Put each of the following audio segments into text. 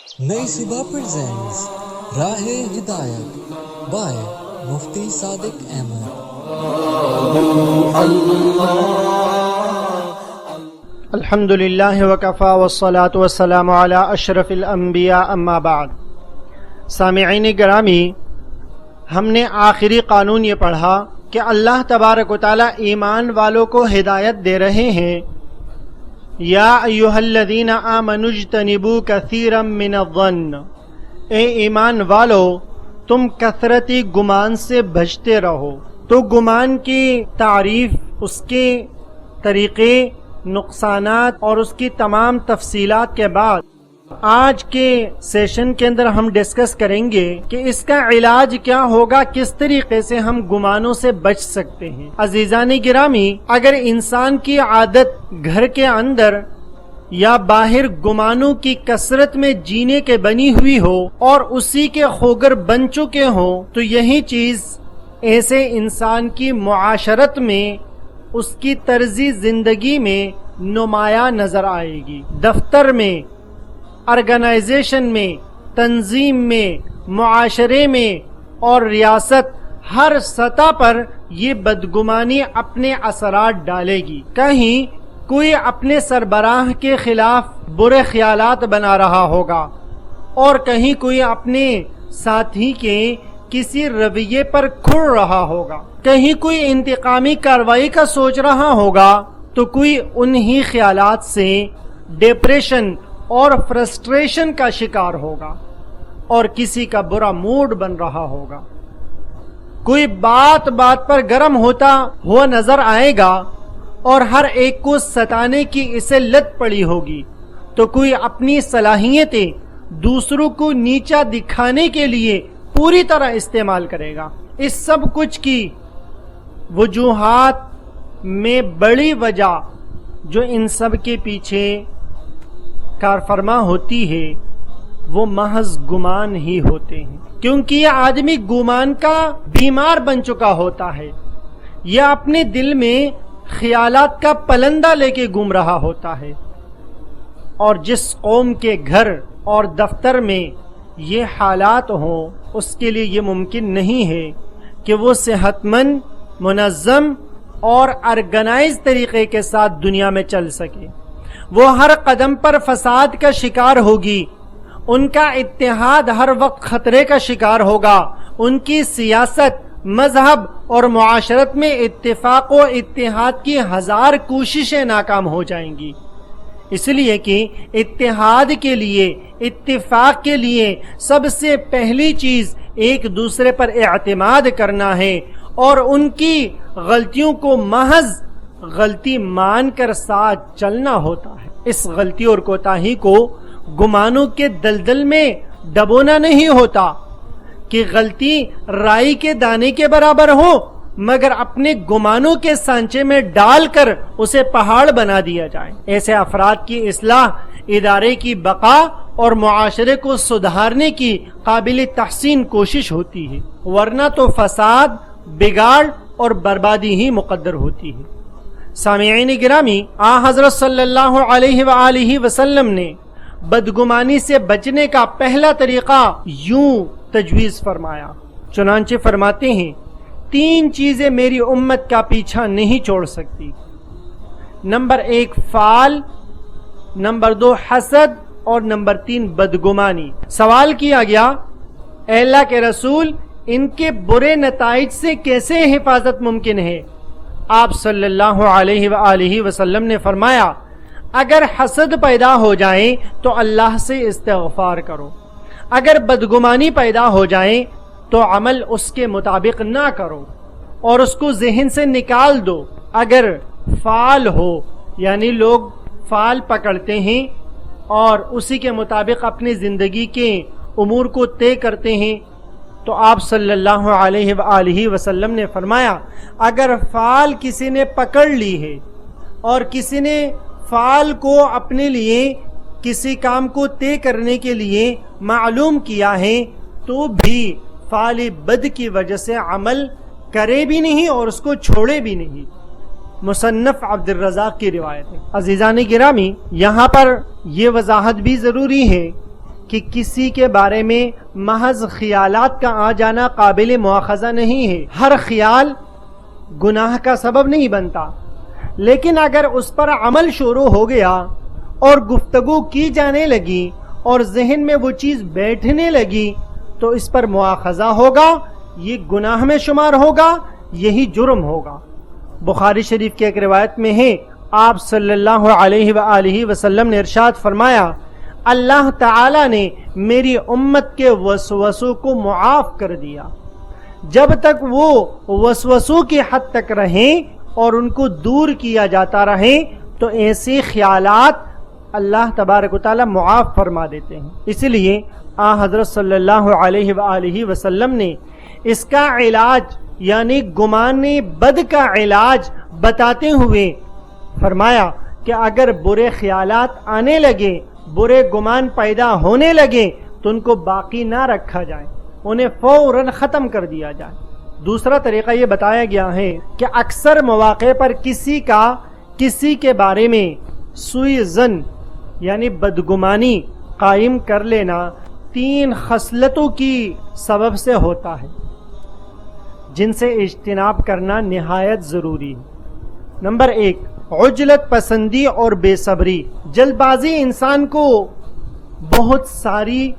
نئی صبح پریزنٹس راہ ہدایت بائے مفتی صادق احمد۔ الحمد للہ وکفا والصلاة والسلام علی اشرف الانبیاء اما بعد۔ سامعین گرامی، ہم نے آخری قانون یہ پڑھا کہ اللہ تبارک و تعالی ایمان والوں کو ہدایت دے رہے ہیں، یا ایھا الذین آمنوا اجتنبوا کثیرا من الظن، اے ایمان والو تم کثرتی گمان سے بچتے رہو۔ تو گمان کی تعریف، اس کے طریقے، نقصانات اور اس کی تمام تفصیلات کے بعد آج کے سیشن کے اندر ہم ڈسکس کریں گے کہ اس کا علاج کیا ہوگا، کس طریقے سے ہم گمانوں سے بچ سکتے ہیں۔ عزیزان گرامی، اگر انسان کی عادت گھر کے اندر یا باہر گمانوں کی کثرت میں جینے کے بنی ہوئی ہو اور اسی کے خوگر بن چکے ہوں، تو یہی چیز ایسے انسان کی معاشرت میں، اس کی طرزی زندگی میں نمایاں نظر آئے گی۔ دفتر میں، آرگنائزیشن میں، تنظیم میں، معاشرے میں اور ریاست، ہر سطح پر یہ بدگمانی اپنے اثرات ڈالے گی۔ کہیں کوئی اپنے سربراہ کے خلاف برے خیالات بنا رہا ہوگا اور کہیں کوئی اپنے ساتھی کے کسی رویے پر کھڑ رہا ہوگا، کہیں کوئی انتقامی کارروائی کا سوچ رہا ہوگا تو کوئی انہی خیالات سے ڈپریشن اور فرسٹریشن کا شکار ہوگا اور کسی کا برا موڈ بن رہا ہوگا۔ کوئی بات بات پر گرم ہوتا ہوا نظر آئے گا اور ہر ایک کو ستانے کی اسے لت پڑی ہوگی، تو کوئی اپنی صلاحیتیں دوسروں کو نیچا دکھانے کے لیے پوری طرح استعمال کرے گا۔ اس سب کچھ کی وجوہات میں بڑی وجہ جو ان سب کے پیچھے کارفرما ہوتی ہے وہ محض گمان ہی ہوتے ہیں، کیونکہ یہ آدمی گمان کا بیمار بن چکا ہوتا ہے، یہ اپنے دل میں خیالات کا پلندہ لے کے گھوم رہا ہوتا ہے۔ اور جس قوم کے گھر اور دفتر میں یہ حالات ہوں، اس کے لیے یہ ممکن نہیں ہے کہ وہ صحت مند، منظم اور آرگنائز طریقے کے ساتھ دنیا میں چل سکے۔ وہ ہر قدم پر فساد کا شکار ہوگی، ان کا اتحاد ہر وقت خطرے کا شکار ہوگا، ان کی سیاست، مذہب اور معاشرت میں اتفاق و اتحاد کی ہزار کوششیں ناکام ہو جائیں گی، اس لیے کہ اتحاد کے لیے، اتفاق کے لیے سب سے پہلی چیز ایک دوسرے پر اعتماد کرنا ہے اور ان کی غلطیوں کو محض غلطی مان کر ساتھ چلنا ہوتا ہے۔ اس غلطی اور کوتاہی کو گمانوں کے دلدل میں ڈبونا نہیں ہوتا کہ غلطی رائی کے دانے کے برابر ہو، مگر اپنے گمانوں کے سانچے میں ڈال کر اسے پہاڑ بنا دیا جائے۔ ایسے افراد کی اصلاح ادارے کی بقا اور معاشرے کو سدھارنے کی قابل تحسین کوشش ہوتی ہے، ورنہ تو فساد، بگاڑ اور بربادی ہی مقدر ہوتی ہے۔ سامعین گرامی، حضرت صلی اللہ علیہ وآلہ وسلم نے بدگمانی سے بچنے کا پہلا طریقہ یوں تجویز فرمایا، چنانچہ فرماتے ہیں، 3 چیزیں میری امت کا پیچھا نہیں چھوڑ سکتی۔ نمبر 1 فعل، نمبر 2 حسد اور نمبر 3 بدگمانی۔ سوال کیا گیا، اے اللہ کے رسول، ان کے برے نتائج سے کیسے حفاظت ممکن ہے؟ آپ صلی اللہ علیہ وآلہ وسلم نے فرمایا، اگر حسد پیدا ہو جائے تو اللہ سے استغفار کرو، اگر بدگمانی پیدا ہو جائے تو عمل اس کے مطابق نہ کرو اور اس کو ذہن سے نکال دو۔ اگر فعال ہو، یعنی لوگ فعال پکڑتے ہیں اور اسی کے مطابق اپنی زندگی کے امور کو طے کرتے ہیں، تو آپ صلی اللہ علیہ وآلہ وسلم نے فرمایا، اگر فعال کسی نے پکڑ لی ہے اور کسی نے فعال کو اپنے لیے کسی کام کو طے کرنے کے لیے معلوم کیا ہے، تو بھی فعال بد کی وجہ سے عمل کرے بھی نہیں اور اس کو چھوڑے بھی نہیں۔ مصنف عبد الرزاق کی روایت ہے۔ عزیزان گرامی، یہاں پر یہ وضاحت بھی ضروری ہے کہ کسی کے بارے میں محض خیالات کا آ جانا قابل مواخذہ نہیں ہے. ہر خیال گناہ کا سبب نہیں بنتا، لیکن اگر اس پر عمل شروع ہو گیا اور گفتگو کی جانے لگی اور ذہن میں وہ چیز بیٹھنے لگی تو اس پر مواخذہ ہوگا، یہ گناہ میں شمار ہوگا، یہی جرم ہوگا. بخاری شریف کی ایک روایت میں ہے، آپ صلی اللہ علیہ وآلہ وسلم نے ارشاد فرمایا، اللہ تعالی نے میری امت کے وسوسوں کو معاف کر دیا. جب تک وہ وسوسوں کی حد تک رہیں اور ان کو دور کیا جاتا رہے تو ایسے خیالات اللہ تبارک و تعالی معاف فرما دیتے ہیں. اس لیے حضرت صلی اللہ علیہ وآلہ وسلم نے اس کا علاج یعنی گمان بد کا علاج بتاتے ہوئے فرمایا کہ اگر برے خیالات آنے لگے، برے گمان پیدا ہونے لگے تو ان کو باقی نہ رکھا جائے، انہیں فوراً ختم کر دیا جائے. دوسرا طریقہ یہ بتایا گیا ہے کہ اکثر مواقع پر کسی کے بارے میں سوء ظن یعنی بدگمانی قائم کر لینا 3 خصلتوں کی سبب سے ہوتا ہے جن سے اجتناب کرنا نہایت ضروری ہے. نمبر 1، عجلت پسندی اور بے صبری. جلد بازی انسان کو بہت ساری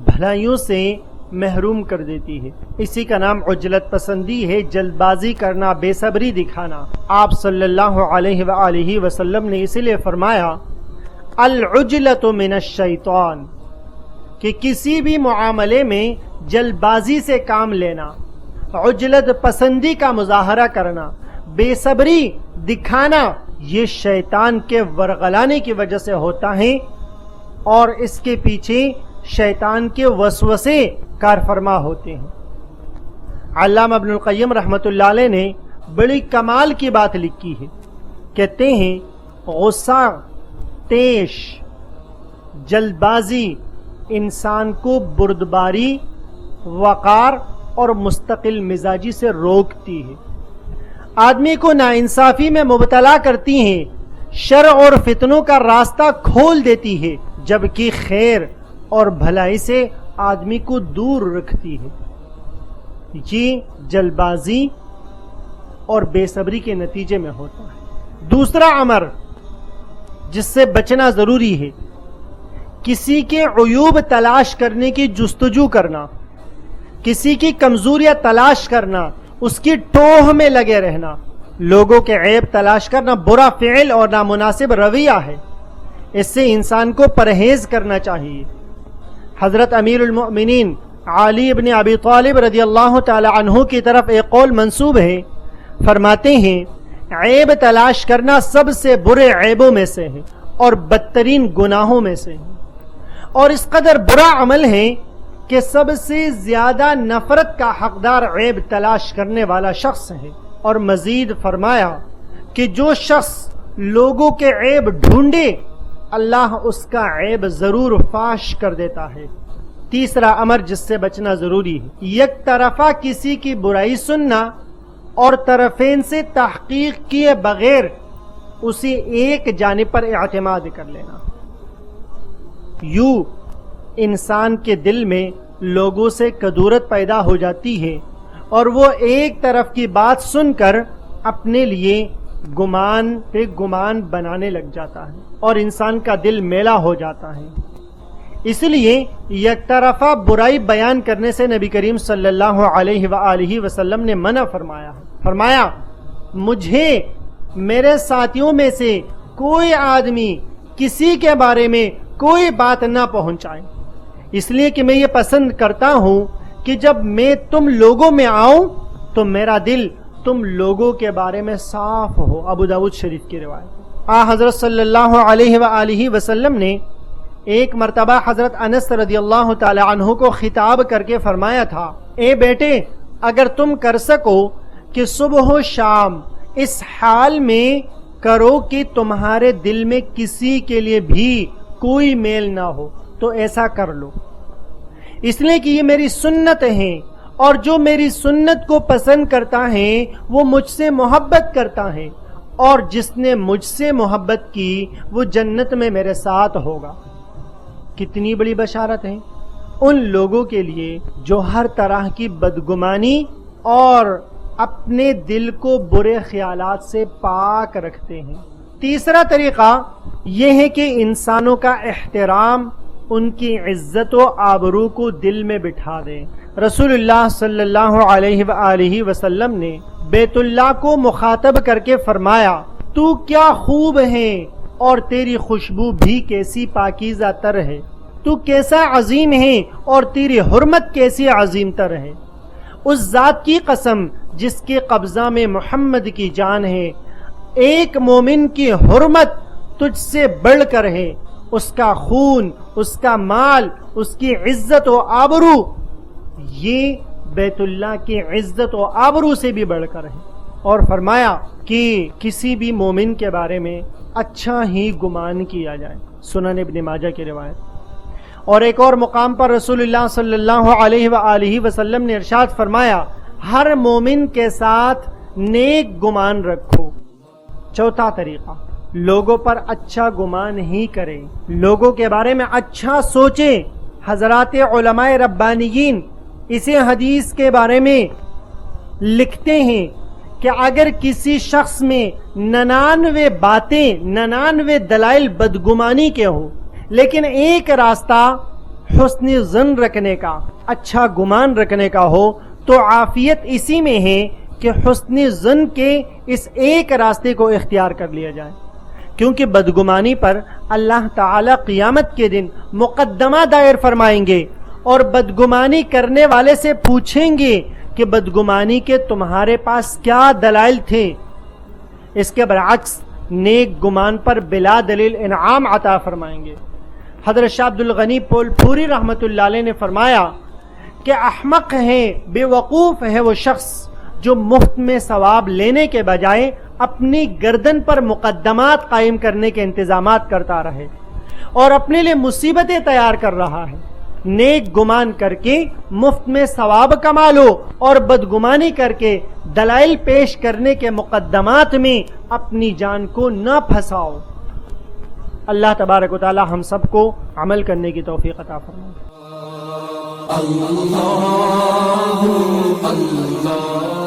بھلائیوں سے محروم کر دیتی ہے. اسی کا نام عجلت پسندی ہے، جلد بازی کرنا، بے صبری دکھانا. آپ صلی اللہ علیہ وآلہ وسلم نے اسی لیے فرمایا، العجلۃ من الشیطان، کہ کسی بھی معاملے میں جلد بازی سے کام لینا، عجلت پسندی کا مظاہرہ کرنا، بے صبری دکھانا، یہ شیطان کے ورغلانے کی وجہ سے ہوتا ہے اور اس کے پیچھے شیطان کے وسوسے کار فرما ہوتے ہیں. علامہ ابن القیم رحمۃ اللہ علیہ نے بڑی کمال کی بات لکھی ہے. کہتے ہیں غصہ، تیش، جلد بازی انسان کو بردباری، وقار اور مستقل مزاجی سے روکتی ہے، آدمی کو ناانصافی میں مبتلا کرتی ہیں، شر اور فتنوں کا راستہ کھول دیتی ہے، جبکہ خیر اور بھلائی سے آدمی کو دور رکھتی ہے. یہ جلد بازی اور بے صبری کے نتیجے میں ہوتا ہے. دوسرا امر جس سے بچنا ضروری ہے، کسی کے عیوب تلاش کرنے کی جستجو کرنا، کسی کی کمزوریاں تلاش کرنا، اس کی ٹوہ میں لگے رہنا. لوگوں کے عیب تلاش کرنا برا فعل اور نامناسب رویہ ہے، اس سے انسان کو پرہیز کرنا چاہیے. حضرت امیر المؤمنین علی ابن ابی طالب رضی اللہ تعالی عنہ کی طرف ایک قول منسوب ہے، فرماتے ہیں عیب تلاش کرنا سب سے برے عیبوں میں سے ہے اور بدترین گناہوں میں سے ہے، اور اس قدر برا عمل ہے کہ سب سے زیادہ نفرت کا حقدار عیب تلاش کرنے والا شخص ہے. اور مزید فرمایا کہ جو شخص لوگوں کے عیب ڈھونڈے اللہ اس کا عیب ضرور فاش کر دیتا ہے. تیسرا امر جس سے بچنا ضروری ہے، یک طرفہ کسی کی برائی سننا اور طرفین سے تحقیق کیے بغیر اسی ایک جانب پر اعتماد کر لینا. یوں انسان کے دل میں لوگوں سے کدورت پیدا ہو جاتی ہے اور وہ ایک طرف کی بات سن کر اپنے لیے گمان پہ گمان بنانے لگ جاتا ہے اور انسان کا دل میلا ہو جاتا ہے. اس لیے یک طرفہ برائی بیان کرنے سے نبی کریم صلی اللہ علیہ وآلہ وسلم نے منع فرمایا مجھے میرے ساتھیوں میں سے کوئی آدمی کسی کے بارے میں کوئی بات نہ پہنچائے، اس لیے کہ میں یہ پسند کرتا ہوں کہ جب میں تم لوگوں میں آؤں تو میرا دل تم لوگوں کے بارے میں صاف ہو. ابو داؤد شریف کی روایت. حضرت صلی اللہ علیہ وآلہ وسلم نے ایک مرتبہ حضرت انس رضی اللہ تعالی عنہ کو خطاب کر کے فرمایا تھا، اے بیٹے اگر تم کر سکو کہ صبح و شام اس حال میں کرو کہ تمہارے دل میں کسی کے لیے بھی کوئی میل نہ ہو تو ایسا کر لو، اس لیے کہ یہ میری سنت ہے اور جو میری سنت کو پسند کرتا ہے وہ مجھ سے محبت کرتا ہے اور جس نے مجھ سے محبت کی وہ جنت میں میرے ساتھ ہوگا. کتنی بڑی بشارت ہے ان لوگوں کے لیے جو ہر طرح کی بدگمانی اور اپنے دل کو برے خیالات سے پاک رکھتے ہیں۔ تیسرا طریقہ یہ ہے کہ انسانوں کا احترام، ان کی عزت و آبرو کو دل میں بٹھا دیں۔ رسول اللہ صلی اللہ علیہ وآلہ وسلم نے بیت اللہ کو مخاطب کر کے فرمایا، تو کیا خوب ہے اور تیری خوشبو بھی کیسی پاکیزہ تر ہے، تو کیسا عظیم ہے اور تیری حرمت کیسی عظیم تر ہے۔ اس ذات کی قسم جس کے قبضہ میں محمد کی جان ہے، ایک مومن کی حرمت تجھ سے بڑھ کر ہے، اس کا خون، اس کا مال، اس کی عزت و آبرو یہ بیت اللہ کی عزت و آبرو سے بھی بڑھ کر ہے۔ اور فرمایا کہ کسی بھی مومن کے بارے میں اچھا ہی گمان کیا جائے، سنن ابن ماجہ کی روایت۔ اور ایک اور مقام پر رسول اللہ صلی اللہ علیہ وآلہ وسلم نے ارشاد فرمایا، ہر مومن کے ساتھ نیک گمان رکھو۔ چوتھا طریقہ، لوگوں پر اچھا گمان ہی کریں، لوگوں کے بارے میں اچھا سوچیں۔ حضرات علماء ربانیین اسے حدیث کے بارے میں لکھتے ہیں کہ اگر کسی شخص میں 99 باتیں، 99 دلائل بدگمانی کے ہوں، لیکن ایک راستہ حسن ظن رکھنے کا، اچھا گمان رکھنے کا ہو، تو عافیت اسی میں ہے کہ حسن ظن کے اس ایک راستے کو اختیار کر لیا جائے، کیونکہ بدگمانی پر اللہ تعالی قیامت کے دن مقدمہ دائر فرمائیں گے اور بدگمانی کرنے والے سے پوچھیں گے کہ بدگمانی کے تمہارے پاس کیا دلائل تھے۔ اس کے برعکس نیک گمان پر بلا دلیل انعام عطا فرمائیں گے۔ حضرت شاہ عبد الغنی پول پوری رحمت اللہ علیہ نے فرمایا کہ احمق ہے، بے وقوف ہے وہ شخص جو مفت میں ثواب لینے کے بجائے اپنی گردن پر مقدمات قائم کرنے کے انتظامات کرتا رہے اور اپنے لیے مصیبتیں تیار کر رہا ہے۔ نیک گمان کر کے مفت میں ثواب کما لو اور بدگمانی کر کے دلائل پیش کرنے کے مقدمات میں اپنی جان کو نہ پھنساؤ۔ اللہ تبارک و تعالی ہم سب کو عمل کرنے کی توفیق عطا فرمائے۔ اللہ اللہ